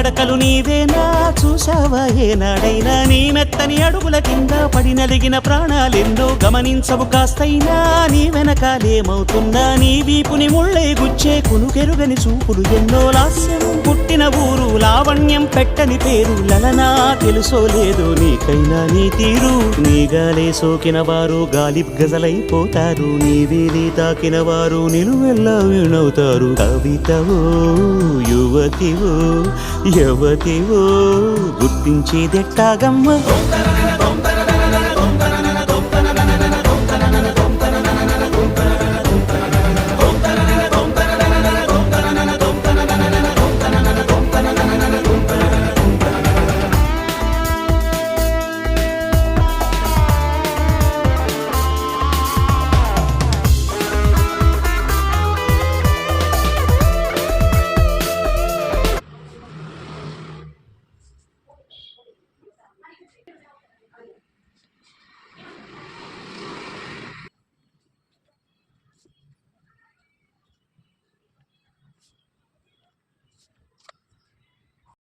నడకలు నీవేనా చూసావా ఏనాడైనా నీ మెత్తని అడుగుల కింద పడి నలిగిన ప్రాణాలెన్నో గమనించవు కాస్తైనా నీ వెనకాలేమవుతున్నా నీ వీపుని ముళ్ళే గుచ్చే కునుకెరుగని చూపులు ఎన్నో లాస్యం పుట్టిన ఊరు లావణ్యం పెట్టని పేరు లలనా తెలుసో లేదో నీకైనా నీ తీరు నీ గాలే సోకిన వారు గాలి గజలైపోతారు నీ వేలి తాకిన వారు నిలువెల్లా వీణవుతారు కవితవో యువతివో యవతివో గుర్తించేదెట్టాగమ్మ